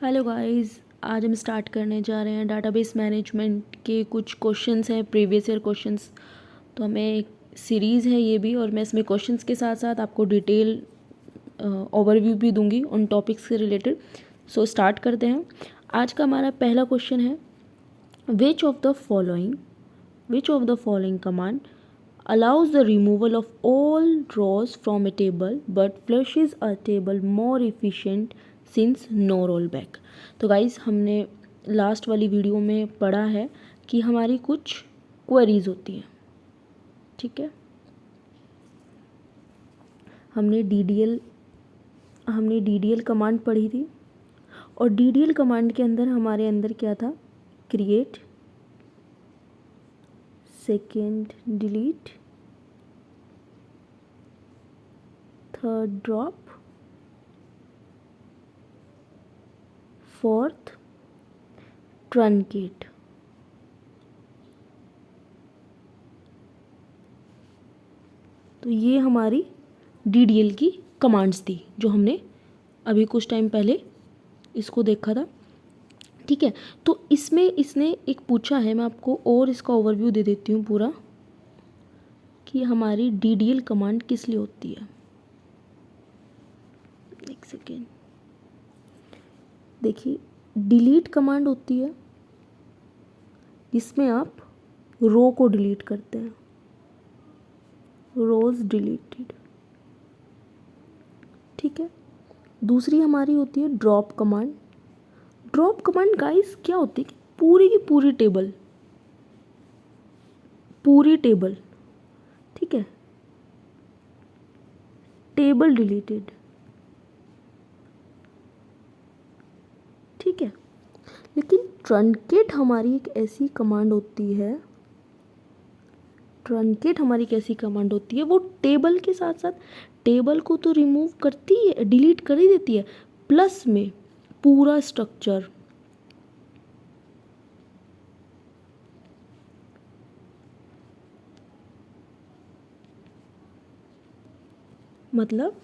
Hello guys, आज हम start करने जा रहे हैं डाटाबेस मैनेजमेंट के कुछ क्वेश्चंस हैं, प्रीवियस ईयर क्वेश्चंस। तो हमें एक सीरीज़ है ये भी, और मैं इसमें क्वेश्चंस के साथ साथ आपको डिटेल ओवरव्यू भी दूंगी उन टॉपिक्स से रिलेटेड। सो स्टार्ट करते हैं। आज का हमारा पहला क्वेश्चन है, which of the following command allows the removal of all rows from a table but flushes a table more efficient since no rollback। तो गाइस, हमने लास्ट वाली वीडियो में पढ़ा है कि हमारी कुछ क्वेरीज होती हैं, ठीक है। हमने डीडीएल कमांड पढ़ी थी, और डीडीएल कमांड के अंदर हमारे अंदर क्या था, create, second delete, third drop, fourth truncate. तो ये हमारी डीडीएल की कमांड्स थी जो हमने अभी कुछ टाइम पहले इसको देखा था, ठीक है। तो इसमें इसने एक पूछा है, मैं आपको और इसका ओवरव्यू दे देती हूँ पूरा, कि हमारी डीडीएल कमांड किस लिए होती है। एक सेकेंड, देखिए, डिलीट कमांड होती है जिसमें आप रो को डिलीट करते हैं, रोज डिलीटेड, ठीक है। दूसरी हमारी होती है drop command. Drop command guys क्या होती है कि पूरी की पूरी टेबल, ठीक है, टेबल डिलीटेड, ठीक है। लेकिन ट्रंकेट हमारी एक ऐसी कमांड होती है, वो टेबल के साथ साथ टेबल को तो रिमूव करती है, डिलीट कर ही देती है, प्लस में पूरा स्ट्रक्चर। मतलब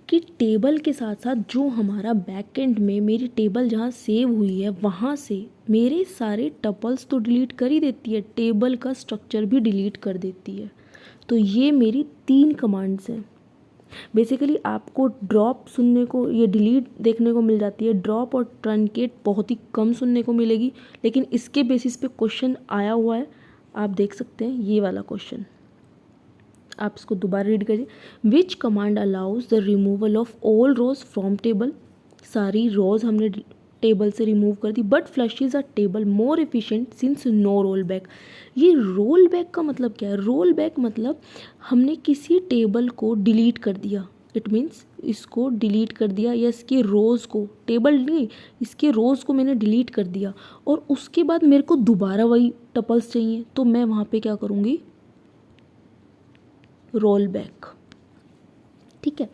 कि टेबल के साथ साथ जो हमारा बैकएंड में मेरी टेबल जहाँ सेव हुई है वहाँ से मेरे सारे टपल्स तो डिलीट कर ही देती है, टेबल का स्ट्रक्चर भी डिलीट कर देती है। तो ये मेरी 3 कमांड्स हैं। बेसिकली आपको ड्रॉप सुनने को, ये डिलीट देखने को मिल जाती है, ड्रॉप और ट्रंकेट बहुत ही कम सुनने को मिलेगी, लेकिन इसके बेसिस पे क्वेश्चन आया हुआ है। आप देख सकते हैं ये वाला क्वेश्चन, आप इसको दोबारा रीड करिए। Which command allows the removal of all rows from table. सारी रोज हमने टेबल से रिमूव कर दी, but flushes a table more efficient since no roll back. ये रोल बैक का मतलब क्या है? रोल बैक मतलब हमने किसी टेबल को डिलीट कर दिया, इट मीन्स इसको डिलीट कर दिया, या इसके रोज़ को, टेबल नहीं, इसके रोज़ को मैंने डिलीट कर दिया, और उसके बाद मेरे को दोबारा वही टपल्स चाहिए, तो मैं वहाँ पे क्या करूँगी, रोल बैक, ठीक है।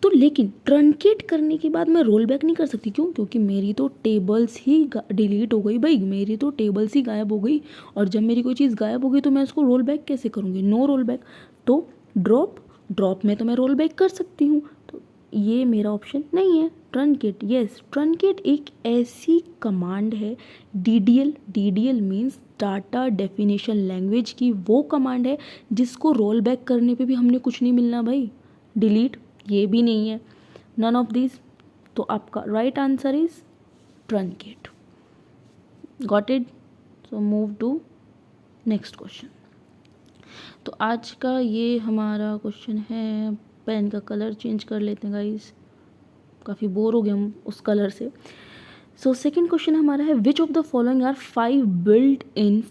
तो लेकिन ट्रंकेट करने के बाद मैं रोल बैक नहीं कर सकती, क्यों? क्योंकि मेरी तो टेबल्स ही डिलीट हो गई भाई, मेरी तो टेबल्स ही गायब हो गई, और जब मेरी कोई चीज़ गायब हो गई तो मैं उसको रोल बैक कैसे करूँगी? No roll back. तो ड्रॉप में तो मैं रोल बैक कर सकती हूँ, तो ये मेरा ऑप्शन नहीं है। ट्रंकेट, यस, ट्रंकेट एक ऐसी कमांड है, DDL means data definition language की वो कमांड है जिसको रोल बैक करने पे भी हमने कुछ नहीं मिलना भाई, डिलीट ये भी नहीं है, नन ऑफ दिस। तो आपका right answer is truncate. Got it? So move to next question. तो आज का ये हमारा क्वेश्चन है, पेन का कलर चेंज कर लेते हैं गाइस, काफ़ी बोर हो गए हम उस कलर से। सो सेकेंड क्वेश्चन हमारा है, which of the following are 5 built in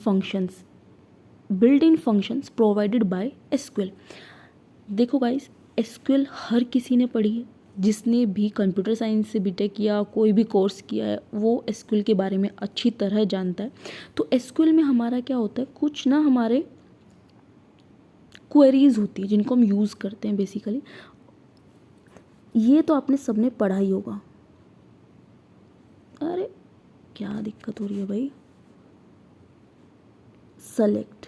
functions provided by SQL. देखो गाइस, एसक्यूएल हर किसी ने पढ़ी है, जिसने भी कंप्यूटर साइंस से बीटेक किया, कोई भी कोर्स किया है, वो एसक्यूएल के बारे में अच्छी तरह जानता है। तो एसक्यूएल में हमारा क्या होता है, कुछ ना हमारे क्वेरीज होती है जिनको हम यूज़ करते हैं बेसिकली। ये तो आपने सबने पढ़ा ही होगा। अरे क्या दिक्कत हो रही है भाई? सेलेक्ट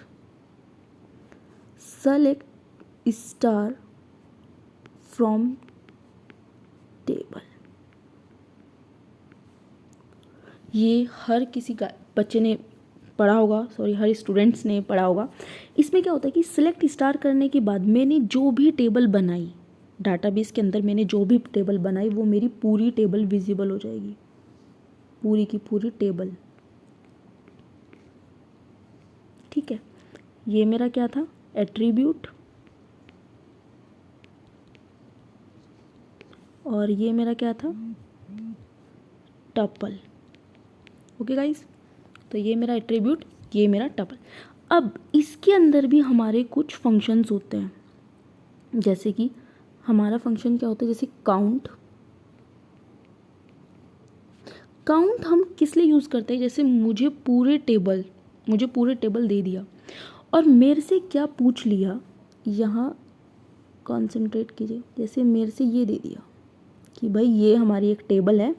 स्टार फ्रॉम टेबल, ये हर किसी का बच्चे ने पढ़ा होगा, सॉरी हर स्टूडेंट्स ने पढ़ा होगा। इसमें क्या होता है कि सिलेक्ट स्टार करने के बाद मैंने जो भी टेबल बनाई, डाटाबेस के अंदर मैंने जो भी टेबल बनाई वो मेरी पूरी टेबल विजिबल हो जाएगी, पूरी की पूरी टेबल। ठीक है, ये मेरा क्या था, एट्रीब्यूट, और ये मेरा क्या था, टपल। ओके गाइस, तो ये मेरा एट्रीब्यूट, ये मेरा टपल। अब इसके अंदर भी हमारे कुछ फंक्शंस होते हैं, जैसे कि हमारा फंक्शन क्या होता है, जैसे काउंट। काउंट हम किस लिए यूज़ करते हैं, जैसे मुझे पूरे टेबल दे दिया और मेरे से क्या पूछ लिया, यहाँ कॉन्सेंट्रेट कीजिए, जैसे मेरे से ये दे दिया कि भाई ये हमारी एक टेबल है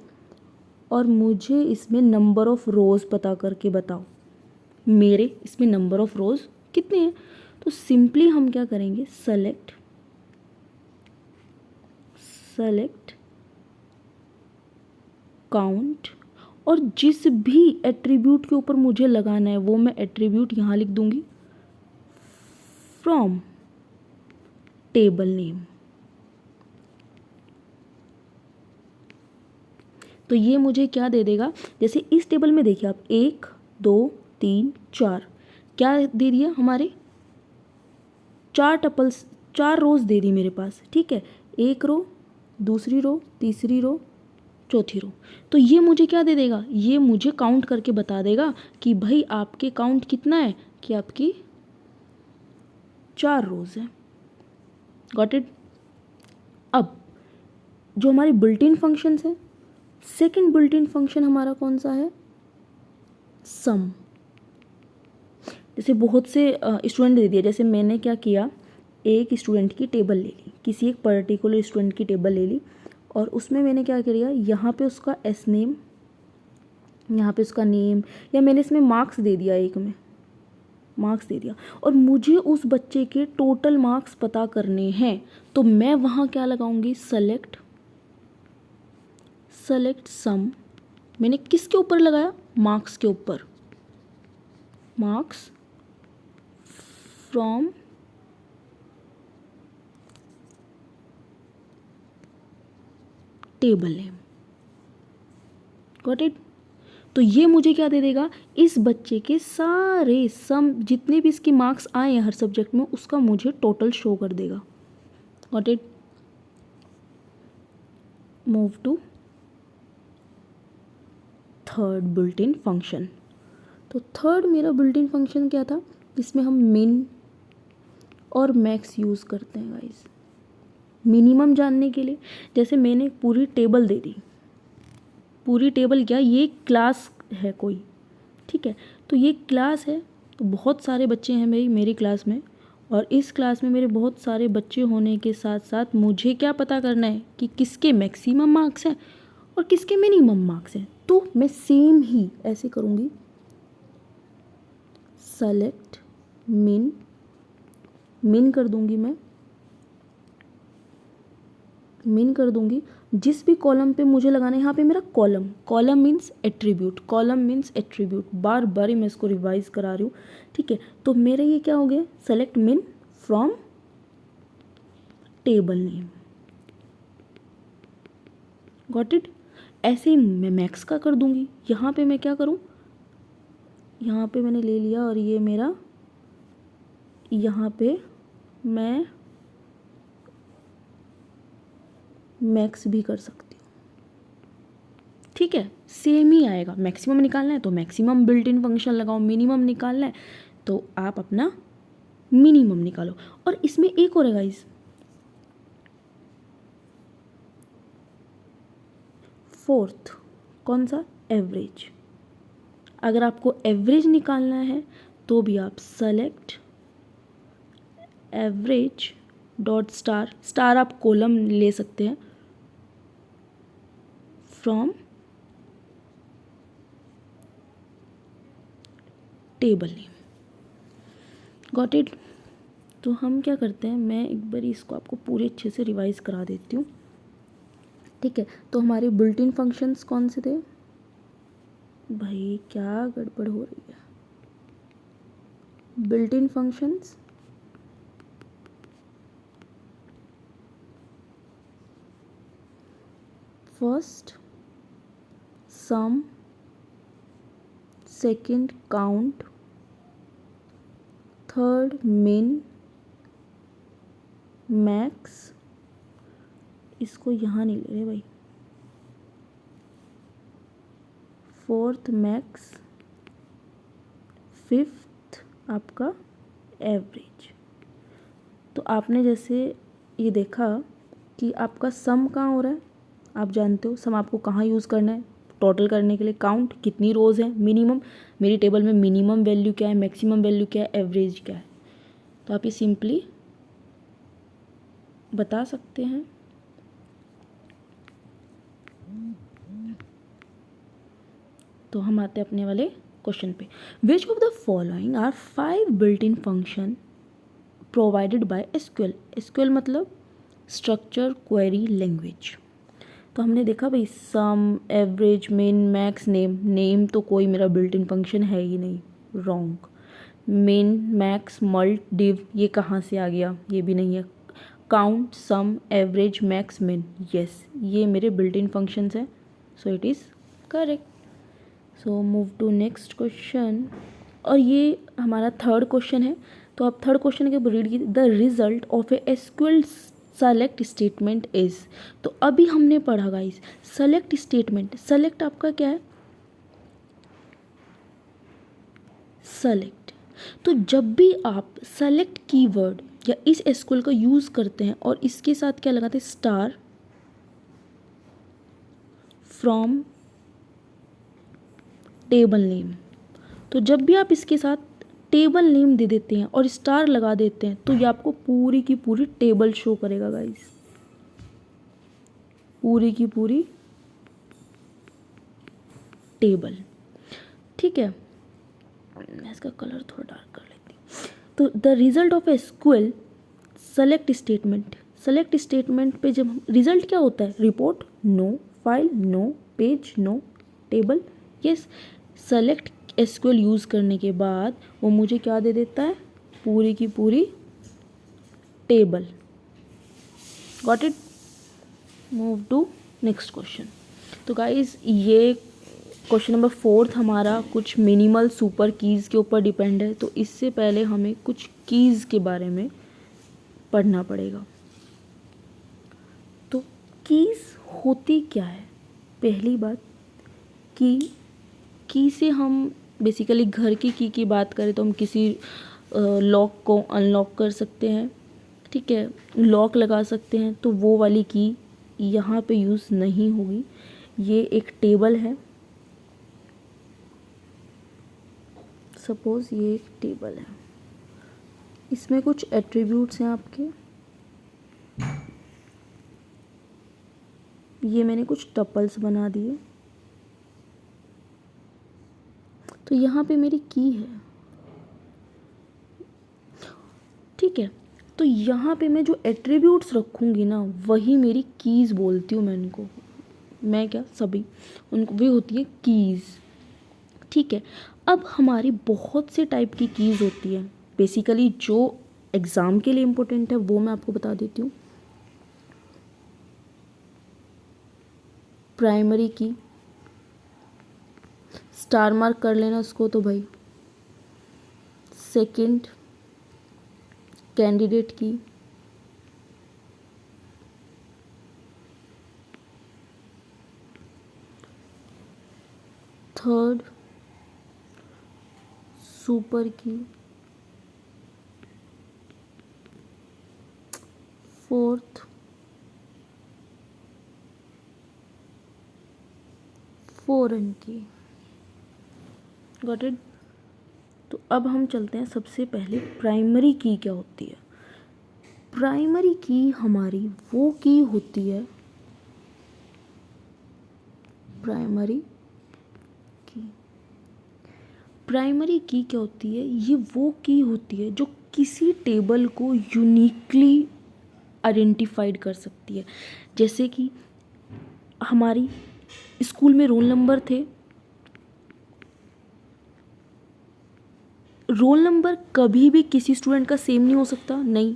और मुझे इसमें नंबर ऑफ़ रोज़ पता करके बताओ, मेरे इसमें नंबर ऑफ़ रोज़ कितने हैं। तो सिंपली हम क्या करेंगे, सेलेक्ट काउंट, और जिस भी एट्रीब्यूट के ऊपर मुझे लगाना है वो मैं एट्रीब्यूट यहाँ लिख दूंगी, फ्रॉम टेबल नेम। तो ये मुझे क्या दे देगा, जैसे इस टेबल में देखिए आप 1 2 3 4 क्या दे दिया, हमारे 4 टपल्स, 4 रोज दे दी मेरे पास। ठीक है, एक रो, दूसरी रो, तीसरी रो, चौथी रो। तो ये मुझे क्या दे देगा, ये मुझे काउंट करके बता देगा कि भाई आपके काउंट कितना है, कि आपकी 4 रोज है। Got it. अब जो हमारे बिल्ट इन फंक्शंस हैं, सेकंड बिल्ट इन फंक्शन हमारा कौन सा है, सम। जैसे बहुत से स्टूडेंट दे दिया, जैसे मैंने क्या किया, एक स्टूडेंट की टेबल ले ली, किसी एक पर्टिकुलर स्टूडेंट की टेबल ले ली और उसमें मैंने क्या किया, यहाँ पे उसका एस नेम, यहाँ पे उसका नेम, या मैंने इसमें मार्क्स दे दिया, एक में मार्क्स दे दिया और मुझे उस बच्चे के टोटल मार्क्स पता करने हैं। तो मैं वहाँ क्या लगाऊंगी, सेलेक्ट सम। मैंने किसके ऊपर लगाया, मार्क्स के ऊपर, marks from table name. Got it. तो ये मुझे क्या दे देगा, इस बच्चे के सारे सम, जितने भी इसके मार्क्स आए हैं हर सब्जेक्ट में, उसका मुझे टोटल शो कर देगा। Got it. Move to third built in function. तो थर्ड मेरा बिल्ट इन फंक्शन क्या था, जिसमें हम मिन और मैक्स यूज़ करते हैं गाइस, मिनिमम जानने के लिए। जैसे मैंने पूरी टेबल दे दी, पूरी टेबल क्या, ये क्लास है कोई, ठीक है, तो ये क्लास है, तो बहुत सारे बच्चे हैं भाई मेरी क्लास में, और इस क्लास में मेरे बहुत सारे बच्चे होने के साथ साथ मुझे क्या पता करना है कि किसके मैक्सिमम मार्क्स हैं और किसके मिनिमम मार्क्स हैं। तो मैं सेम ही ऐसे करूँगी, सेलेक्ट मिन कर दूँगी, मैं मिन कर दूँगी, जिस भी कॉलम पे मुझे लगाना है, यहाँ पे मेरा कॉलम मीन्स एट्रीब्यूट, बार बार ही मैं इसको रिवाइज करा रही हूँ। ठीक है, तो मेरा ये क्या हो गया, सेलेक्ट मिन from table name. Got it. ऐसे ही मैं मैक्स का कर दूँगी, यहाँ पे मैं क्या करूँ, यहाँ पे मैंने ले लिया और ये मेरा, यहाँ पे मैं मैक्स भी कर सकती हूँ। ठीक है, सेम ही आएगा। मैक्सिमम निकालना है तो मैक्सिमम बिल्ट इन फंक्शन लगाओ, मिनिमम निकालना है तो आप अपना मिनिमम निकालो। और इसमें एक और है गाइस, फोर्थ, कौन सा, एवरेज। अगर आपको एवरेज निकालना है तो भी आप सेलेक्ट एवरेज डॉट स्टार आप कॉलम ले सकते हैं, from table name. Got it. तो हम क्या करते हैं, मैं एक बार इसको आपको पूरे अच्छे से रिवाइज करा देती हूँ। ठीक है, तो हमारे बिल्ट इन फंक्शंस कौन से थे, भाई क्या गड़बड़ हो रही है। Built in functions, first sum, second count, third min max, इसको यहाँ नहीं ले रहे भाई, फोर्थ मैक्स, फिफ्थ आपका एवरेज। तो आपने जैसे ये देखा कि आपका सम कहाँ हो रहा है, आप जानते हो सम आपको कहाँ यूज़ करना है, टोटल करने के लिए। काउंट कितनी रोज़ है, मिनिमम, मेरी टेबल में मिनिमम वैल्यू क्या है, मैक्सिमम वैल्यू क्या है, एवरेज क्या है। तो आप ये सिंपली बता सकते हैं। तो हम आते हैं अपने वाले क्वेश्चन पे। Which of the following are 5 built in function provided by SQL. SQL मतलब स्ट्रक्चर क्वेरी लैंग्वेज। तो हमने देखा भाई sum, average, min, max, name. Name तो कोई मेरा बिल्ट इन फंक्शन है ही नहीं, रॉन्ग। मिन, मैक्स, मल्ट, डिव, ये कहाँ से आ गया, ये भी नहीं है। Count, sum, average, max, min, yes ये मेरे बिल्ट इन फंक्शंस हैं, so it is correct. So move to next question, और ये हमारा थर्ड क्वेश्चन है। तो आप थर्ड क्वेश्चन के रीड कीजिए। The result of a SQL select statement is. तो अभी हमने पढ़ा गाइस सेलेक्ट स्टेटमेंट। सेलेक्ट आपका क्या है, सेलेक्ट। तो जब भी आप सेलेक्ट कीवर्ड या इस एसक्यूएल का यूज करते हैं और इसके साथ क्या लगाते हैं, स्टार फ्रॉम टेबल नेम। तो जब भी आप इसके साथ टेबल नेम दे देते हैं और स्टार लगा देते हैं तो ये आपको पूरी की पूरी टेबल शो करेगा गाइस, पूरी की पूरी टेबल। ठीक है, मैं इसका कलर थोड़ा डार्क कर लेती हूँ। तो the result of SQL select statement. Select statement पे जब रिजल्ट क्या होता है, report no, file no, page no, table yes. Select SQL use करने के बाद वो मुझे क्या दे देता है, पूरी की पूरी table. Got it. Move to next question. तो गाइज ये क्वेश्चन नंबर 4 हमारा कुछ मिनिमल सुपर कीज़ के ऊपर डिपेंड है। तो इससे पहले हमें कुछ कीज़ के बारे में पढ़ना पड़ेगा। तो कीज़ होती क्या है, पहली बात की से हम बेसिकली घर की बात करें तो हम किसी लॉक को अनलॉक कर सकते हैं, ठीक है, लॉक लगा सकते हैं। तो वो वाली की यहाँ पे यूज़ नहीं होगी। ये एक टेबल है, सपोज़ ये एक टेबल है, इसमें कुछ एट्रीब्यूट्स हैं आपके। ये मैंने कुछ टपल्स बना दिए, तो यहाँ पे मेरी की है, ठीक है। तो यहाँ पे मैं जो एट्रीब्यूट्स रखूँगी ना वही मेरी कीज़ बोलती हूँ मैं इनको, मैं क्या सभी उनको भी होती है कीज़, ठीक है। अब हमारी बहुत से टाइप की कीज़ होती है, बेसिकली जो एग्ज़ाम के लिए इम्पोर्टेंट है वो मैं आपको बता देती हूँ। प्राइमरी की, स्टार मार्क कर लेना उसको तो भाई। सेकंड कैंडिडेट की, थर्ड सुपर की, फोर्थ फॉरेन की। Got it. तो अब हम चलते हैं सबसे पहले प्राइमरी की क्या होती है। प्राइमरी की हमारी वो की होती है, प्राइमरी की, प्राइमरी की क्या होती है, ये वो की होती है जो किसी टेबल को यूनिकली आइडेंटिफाइड कर सकती है। जैसे कि हमारी स्कूल में रोल नंबर थे, रोल नंबर कभी भी किसी स्टूडेंट का सेम नहीं हो सकता, नहीं।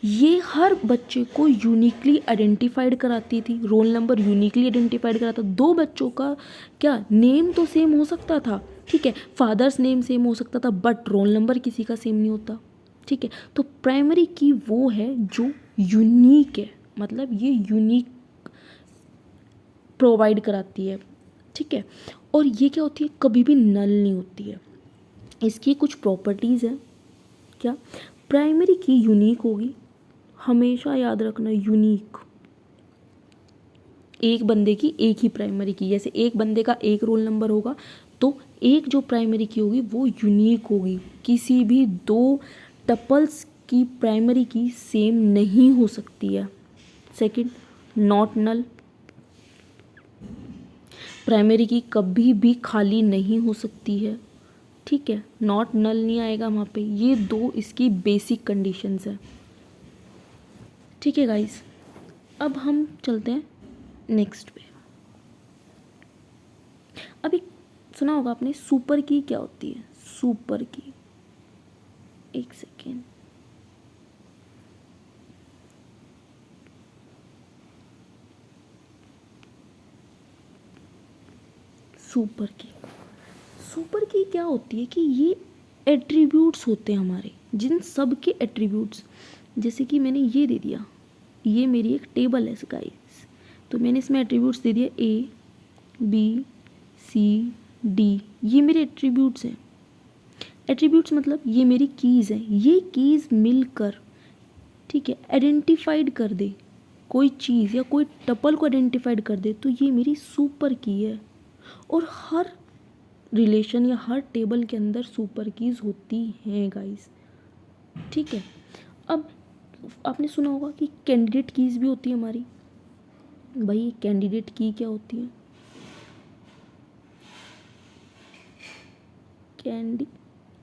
ये हर बच्चे को यूनिकली आइडेंटिफाइड कराती थी, रोल नंबर यूनिकली आइडेंटिफाइड कराता। दो बच्चों का क्या नेम तो सेम हो सकता था, ठीक है, फादर्स नेम सेम हो सकता था, बट रोल नंबर किसी का सेम नहीं होता, ठीक है। तो प्राइमरी की वो है जो यूनिक है, मतलब ये यूनिक प्रोवाइड कराती है, ठीक है। और ये क्या होती है, कभी भी नल नहीं होती है। इसकी कुछ प्रॉपर्टीज़ हैं, क्या, प्राइमरी की यूनिक होगी, हमेशा याद रखना यूनिक, एक बंदे की एक ही प्राइमरी की, जैसे एक बंदे का एक रोल नंबर होगा तो एक जो प्राइमरी की होगी वो यूनिक होगी, किसी भी दो टपल्स की प्राइमरी की सेम नहीं हो सकती है। सेकंड, नॉट नल, प्राइमरी की कभी भी खाली नहीं हो सकती है, ठीक है, नॉट नल नहीं आएगा वहाँ पे। ये दो इसकी बेसिक कंडीशंस है, ठीक है गाइस। अब हम चलते हैं नेक्स्ट पे। अभी सुना होगा आपने सुपर की क्या होती है, सुपर की, एक सेकेंड, सुपर की, सुपर की क्या होती है कि ये एट्रीब्यूट्स होते हैं हमारे, जिन सब के एट्रीब्यूट्स, जैसे कि मैंने ये दे दिया, ये मेरी एक टेबल है गाइस, तो मैंने इसमें एट्रीब्यूट्स दे दिया ए बी सी डी, ये मेरे एट्रीब्यूट्स हैं। एट्रीब्यूट्स मतलब ये मेरी कीज़ हैं, ये कीज़ मिलकर, ठीक है, आइडेंटिफाइड कर दे कोई चीज़ या कोई टपल को आइडेंटिफाइड कर दे, तो ये मेरी सुपर की है। और हर रिलेशन या हर टेबल के अंदर सुपर कीज़ होती हैं गाइस, ठीक है। अब आपने सुना होगा कि कैंडिडेट कीज़ भी होती है हमारी। भाई कैंडिडेट की क्या होती है,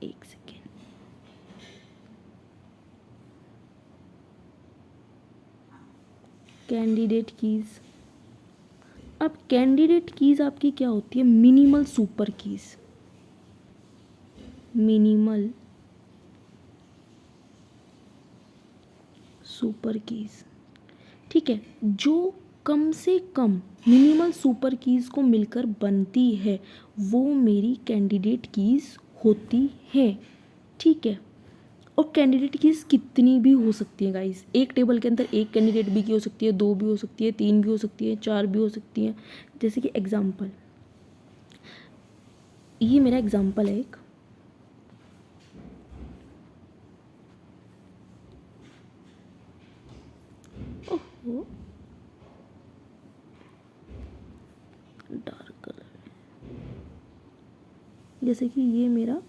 एक सेकेंड, कैंडिडेट कीज़। अब कैंडिडेट कीज़ आपकी क्या होती है, minimal super keys, minimal super keys, ठीक है, जो कम से कम मिनिमल सुपर कीज़ को मिलकर बनती है वो मेरी कैंडिडेट कीज़ होती है, ठीक है। और कैंडिडेट कीज़ कितनी भी हो सकती है गाइस, एक टेबल के अंदर एक कैंडिडेट भी की हो सकती है, दो भी हो सकती है, तीन भी हो सकती है, चार भी हो सकती है। जैसे कि एग्जाम्पल, ये मेरा एग्जाम्पल है एक, ओहो डार्क कलर, जैसे कि ये मेरा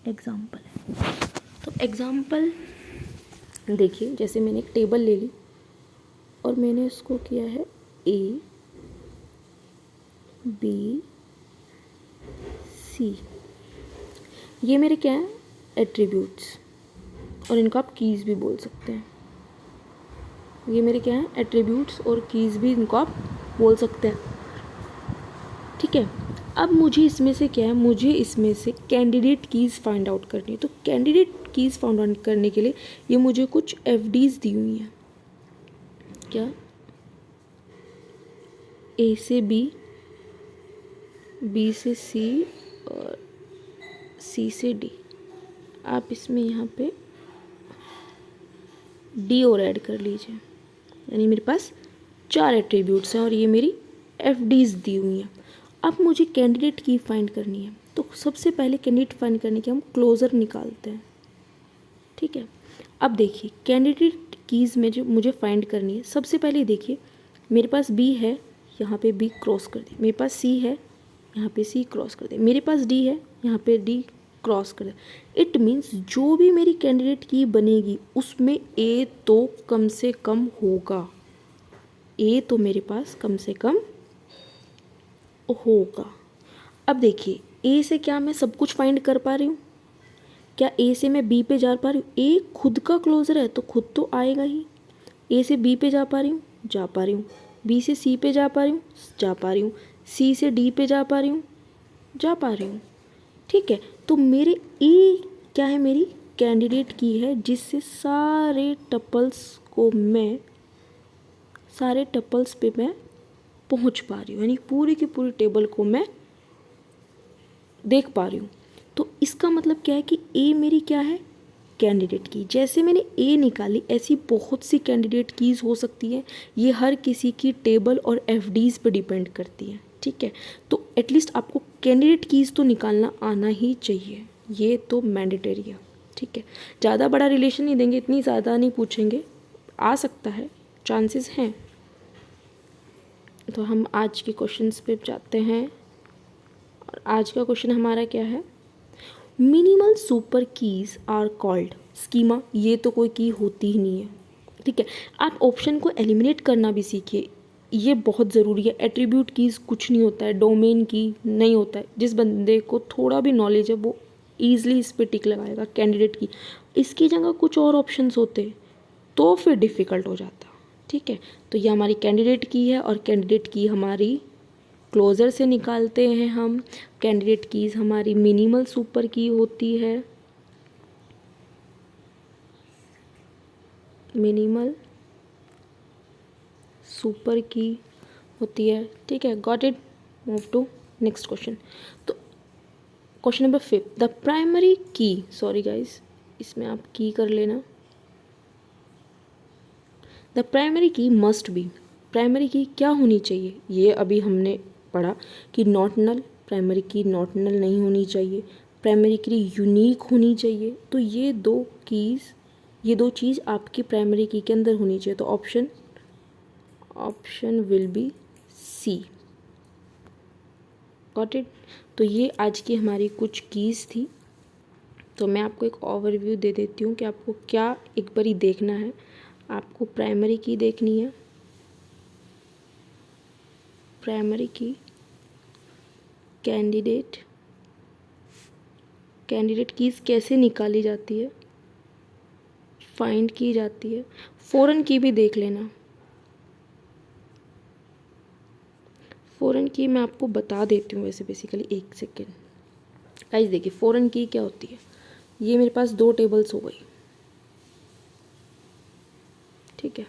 एग्जाम्पल है। तो एग्जाम्पल देखिए, जैसे मैंने एक टेबल ले ली और मैंने इसको किया है ए बी सी, ये मेरे क्या हैं, एट्रीब्यूट्स, और इनको आप कीज़ भी बोल सकते हैं। ये मेरे क्या हैं, एट्रीब्यूट्स और कीज़ भी इनको आप बोल सकते हैं, ठीक है। अब मुझे इसमें से क्या है, मुझे इसमें से कैंडिडेट कीज़ फाइंड आउट करनी है। तो कैंडिडेट कीज़ फाइंड आउट करने के लिए ये मुझे कुछ एफडीज दी हुई हैं, क्या, ए से बी, बी से सी और सी से डी। आप इसमें यहाँ पे डी और ऐड कर लीजिए, यानी मेरे पास 4 एट्रीब्यूट्स हैं और ये मेरी एफडीज दी हुई हैं। अब मुझे कैंडिडेट की फाइंड करनी है, तो सबसे पहले कैंडिडेट फाइंड करने के हम क्लोजर निकालते हैं, ठीक है। अब देखिए कैंडिडेट कीज़ में जो मुझे फाइंड करनी है, सबसे पहले देखिए मेरे पास बी है, यहाँ पे बी क्रॉस कर दे, मेरे पास सी है, यहाँ पे सी क्रॉस कर दे, मेरे पास डी है, यहाँ पे डी क्रॉस कर दे। इट मीन्स जो भी मेरी कैंडिडेट की बनेगी उसमें ए तो कम से कम होगा, ए तो मेरे पास कम से कम होगा। अब देखिए ए से क्या मैं सब कुछ फाइंड कर पा रही हूँ, क्या ए से मैं बी पे जा पा रही हूँ, ए खुद का क्लोजर है तो खुद तो आएगा ही। ए से बी पे जा पा रही हूँ, जा पा रही हूँ, बी से सी पे जा पा रही हूँ, जा पा रही हूँ, सी से डी पे जा पा रही हूँ, जा पा रही हूँ, ठीक है। तो मेरे ए क्या है, मेरी कैंडिडेट की है, जिससे सारे टपल्स पे मैं पहुंच पा रही हूँ, यानी पूरी की पूरी टेबल को मैं देख पा रही हूँ। तो इसका मतलब क्या है कि ए मेरी क्या है, कैंडिडेट की। जैसे मैंने ए निकाली, ऐसी बहुत सी कैंडिडेट कीज़ हो सकती है, ये हर किसी की टेबल और एफडीज़ पे डिपेंड करती है, ठीक है। तो एटलीस्ट आपको कैंडिडेट कीज़ तो निकालना आना ही चाहिए, ये तो मैंडेटरी है, ठीक है। ज़्यादा बड़ा रिलेशन नहीं देंगे, इतनी ज़्यादा नहीं पूछेंगे, आ सकता है, चांसेस हैं। तो हम आज के क्वेश्चंस पे जाते हैं, और आज का क्वेश्चन हमारा क्या है, minimal super keys are called schema. ये तो कोई की होती ही नहीं है, ठीक है। आप ऑप्शन को एलिमिनेट करना भी सीखिए, ये बहुत ज़रूरी है। एट्रीब्यूट कीज कुछ नहीं होता है, डोमेन की नहीं होता है। जिस बंदे को थोड़ा भी नॉलेज है वो ईजिली इस पर टिक लगाएगा। कैंडिडेट की, इसकी जगह कुछ और ऑप्शंस होते तो फिर डिफ़िकल्ट हो जाता, ठीक है। तो ये हमारी कैंडिडेट की है, और कैंडिडेट की हमारी क्लोज़र से निकालते हैं हम। कैंडिडेट कीज़ हमारी मिनिमल सुपर की होती है, मिनिमल सुपर की होती है, ठीक है। Got it. Move to next question. तो question number 5, the primary key, sorry guys इसमें आप की कर लेना। The primary key must be, primary key क्या होनी चाहिए, ये अभी हमने पढ़ा कि not null, primary key not null नहीं होनी चाहिए, प्राइमरी की यूनिक होनी चाहिए। तो ये दो चीज़ आपकी प्राइमरी की के अंदर होनी चाहिए। तो option will be C. Got it. तो ये आज की हमारी कुछ कीज़ थी। तो मैं आपको एक ओवरव्यू दे देती हूँ कि आपको क्या एक बारी देखना है। आपको प्राइमरी की देखनी है, प्राइमरी की, कैंडिडेट कीज़ कैसे निकाली जाती है, फाइंड की जाती है। फॉरेन की भी देख लेना। फॉरेन की मैं आपको बता देती हूँ वैसे बेसिकली, एक सेकेंड गाइस। देखिए फॉरेन की क्या होती है, ये मेरे पास 2 टेबल्स हो गई, ठीक है।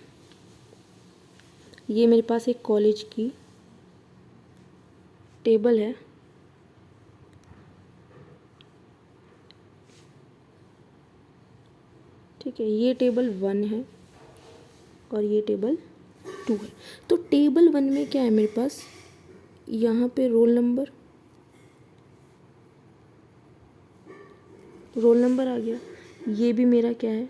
ये मेरे पास एक कॉलेज की टेबल है, ठीक है। ये टेबल 1 है और ये टेबल 2 है। तो टेबल 1 में क्या है मेरे पास, यहाँ पे रोल नंबर आ गया। ये भी मेरा क्या है,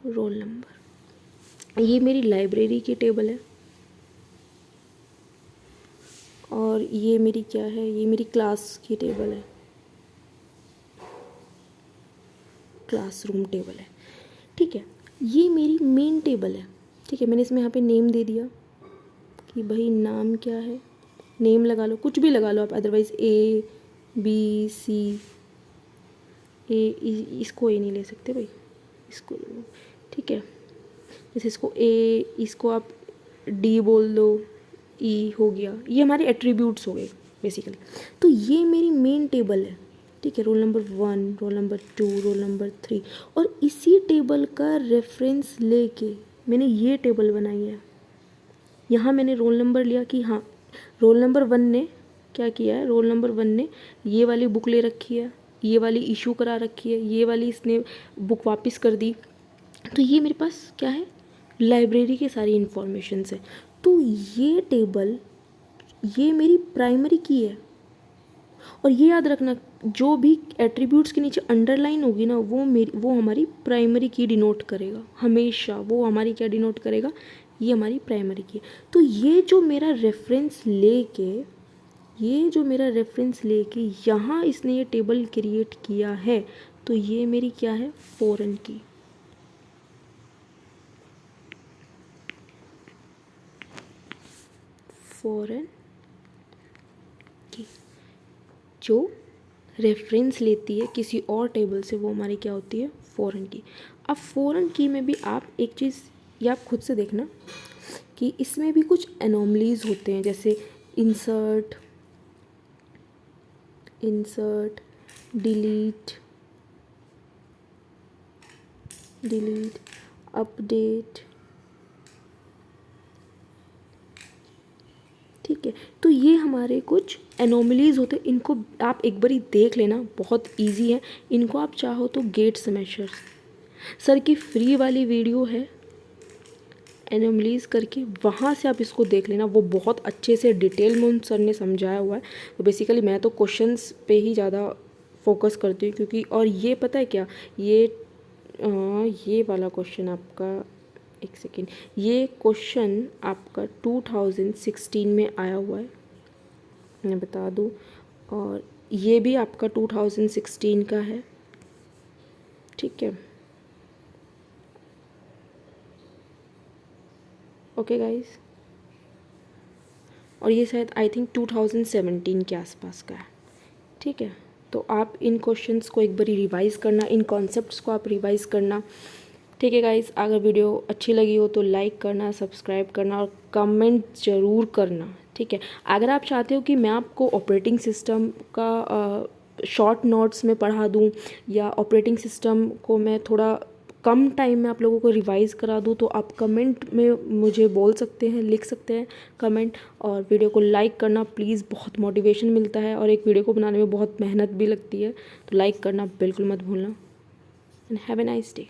रोल नंबर। ये मेरी लाइब्रेरी की टेबल है, और ये मेरी क्या है, ये मेरी क्लास की टेबल है, क्लासरूम टेबल है, ठीक है। ये मेरी मेन टेबल है, ठीक है। मैंने इसमें यहाँ पे नेम दे दिया कि भाई नाम क्या है, नेम लगा लो, कुछ भी लगा लो आप, अदरवाइज़ ABC, इसको ए नहीं ले सकते भाई, इसको, ठीक है। जैसे इसको ए, इसको आप D बोल दो, E हो गया। ये हमारे एट्रीब्यूट्स हो गए बेसिकली। तो ये मेरी मेन टेबल है, ठीक है। Roll number 1, roll number 2, roll number 3, और इसी टेबल का रेफरेंस लेके मैंने ये टेबल बनाई है। यहाँ मैंने रोल नंबर लिया कि हाँ, रोल नंबर 1 ने क्या किया है, रोल नंबर 1 ने ये वाली बुक ले रखी है, ये वाली इशू करा रखी है, ये वाली इसने बुक वापस कर दी। तो ये मेरे पास क्या है, लाइब्रेरी की सारी इन्फॉर्मेशंस है। तो ये टेबल, ये मेरी प्राइमरी की है। और ये याद रखना, जो भी एट्रीब्यूट्स के नीचे अंडरलाइन होगी ना, वो हमारी प्राइमरी की डिनोट करेगा हमेशा। वो हमारी क्या डिनोट करेगा, ये हमारी प्राइमरी की है। तो ये जो मेरा रेफरेंस लेके यहाँ इसने ये टेबल क्रिएट किया है, तो ये मेरी क्या है, फॉरेन की। फॉरेन की जो रेफरेंस लेती है किसी और टेबल से, वो हमारी क्या होती है, फॉरेन की। अब फॉरेन की में भी आप एक चीज़ ये आप खुद से देखना कि इसमें भी कुछ एनोमलीज होते हैं, जैसे इंसर्ट, डिलीट, डिलीट, अपडेट। ठीक है, तो ये हमारे कुछ एनोमलीज होते हैं, इनको आप एक बारी देख लेना, बहुत इजी है। इनको आप चाहो तो गेट स्मैशर्स सर की फ्री वाली वीडियो है एनोमलीज करके, वहाँ से आप इसको देख लेना, वो बहुत अच्छे से डिटेल में उन सर ने समझाया हुआ है। तो बेसिकली मैं तो क्वेश्चंस पे ही ज़्यादा फोकस करती हूँ, क्योंकि और ये पता है क्या, ये वाला क्वेश्चन आपका, एक सेकेंड, ये क्वेश्चन आपका 2016 में आया हुआ है, मैं बता दूँ, और ये भी आपका 2016 का है। ठीक है, ओके गाइस, और ये शायद आई थिंक 2017 के आसपास का है। ठीक है, तो आप इन क्वेश्चंस को एक बारी रिवाइज करना, इन कॉन्सेप्ट्स को आप रिवाइज करना। ठीक है गाइस, अगर वीडियो अच्छी लगी हो तो लाइक करना, सब्सक्राइब करना और कमेंट ज़रूर करना। ठीक है, अगर आप चाहते हो कि मैं आपको ऑपरेटिंग सिस्टम का शॉर्ट नोट्स में पढ़ा दूं, या ऑपरेटिंग सिस्टम को मैं थोड़ा कम टाइम में आप लोगों को रिवाइज़ करा दूं, तो आप कमेंट में मुझे बोल सकते हैं, लिख सकते हैं कमेंट। और वीडियो को लाइक करना प्लीज़, बहुत मोटिवेशन मिलता है, और एक वीडियो को बनाने में बहुत मेहनत भी लगती है, तो लाइक करना बिल्कुल मत भूलना। And have a nice day.